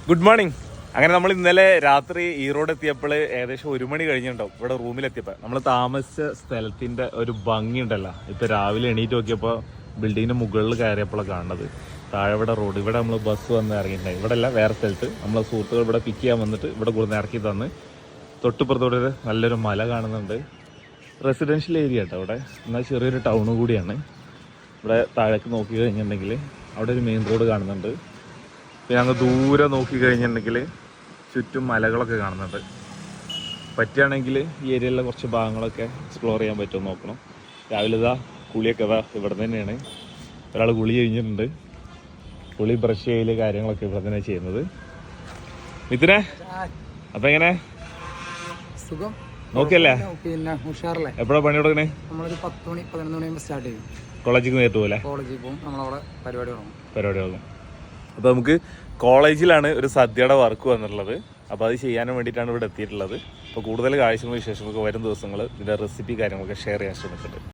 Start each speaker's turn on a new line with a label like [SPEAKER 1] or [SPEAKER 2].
[SPEAKER 1] Good morning. അങ്ങനെ നമ്മൾ ഇന്നലെ രാത്രി ഈറോഡ് എത്തിയപ്പോൾ ഏകദേശം 1 മണി കഴിഞ്ഞിട്ടുണ്ടാവും ഇവിടെ റൂമിലെത്തിയപ്പോൾ. നമ്മൾ താമസിച്ച സ്ഥലത്തിന്റെ ഒരു ഭംഗി ഉണ്ടല്ലോ. ഇപ്പൊ രാവിലെ എണീറ്റ് നോക്കിയപ്പോൾ ബിൽഡിങ്ങിന്റെ മുകളിൽ കയറിയപ്പോഴാണ് കാണുന്നത്. താഴെ ഇവിടെ റോഡ്, ഇവിടെ നമ്മൾ ബസ് വന്ന് ഇറങ്ങിയിട്ടുണ്ടായി. ഇവിടെ അല്ല, വേറെ സ്ഥലത്ത് നമ്മളെ സുഹൃത്തുക്കൾ ഇവിടെ പിക്ക് ചെയ്യാൻ വന്നിട്ട് ഇവിടെ കൂടുതൽ ഇറക്കി തന്ന്. തൊട്ടുപുറത്തോടെ നല്ലൊരു മല കാണുന്നുണ്ട്. റെസിഡൻഷ്യൽ ഏരിയ കേട്ടോ ഇവിടെ, എന്നാൽ ചെറിയൊരു ടൗൺ കൂടിയാണ്. ഇവിടെ താഴേക്ക് നോക്കി കഴിഞ്ഞിട്ടുണ്ടെങ്കിൽ അവിടെ ഒരു മെയിൻ റോഡ് കാണുന്നുണ്ട്. പിന്നെ അങ്ങ് ദൂരെ നോക്കി കഴിഞ്ഞിട്ടുണ്ടെങ്കിൽ ചുറ്റും മലകളൊക്കെ കാണുന്നുണ്ട്. പറ്റുകയാണെങ്കിൽ ഈ ഏരിയയിലെ കുറച്ച് ഭാഗങ്ങളൊക്കെ എക്സ്പ്ലോർ ചെയ്യാൻ പറ്റുമോ നോക്കണം. രാവിലെ കുളിയൊക്കെ ഇവിടെ തന്നെയാണ്. ഒരാൾ കുളി കഴിഞ്ഞിട്ടുണ്ട്. കുളി ബ്രഷ് ചെയ്യല് കാര്യങ്ങളൊക്കെ ഇവിടെ തന്നെ ചെയ്യുന്നത്. മിഥുനെ, അപ്പം എങ്ങനെ
[SPEAKER 2] സുഖം
[SPEAKER 1] നോക്കിയല്ലേ?
[SPEAKER 2] പിന്നെ ഉഷാറല്ലേ?
[SPEAKER 1] എപ്പോഴാണ് പണി തുടങ്ങണേ?
[SPEAKER 2] നമ്മളൊരു 10 മണി 11 മണിയാകുമ്പോൾ സ്റ്റാർട്ട് ചെയ്യും.
[SPEAKER 1] കോളേജിൽ നേരിട്ട് പോലെ
[SPEAKER 2] കോളേജിൽ പോകും, നമ്മളവിടെ പരിപാടി
[SPEAKER 1] തുടങ്ങും. അപ്പോൾ നമുക്ക് കോളേജിലാണ് ഒരു സദ്യയുടെ വർക്ക് വന്നിട്ടുള്ളത്. അപ്പോൾ അത് ചെയ്യാനും വേണ്ടിയിട്ടാണ് ഇവിടെ എത്തിയിട്ടുള്ളത്. അപ്പോൾ കൂടുതൽ കാഴ്ചകളും വിശേഷങ്ങളൊക്കെ വരും ദിവസങ്ങൾ ഇതിൻ്റെ റെസിപ്പി കാര്യങ്ങളൊക്കെ ഷെയർ ചെയ്യാൻ ശ്രമിച്ചിട്ടുണ്ട്.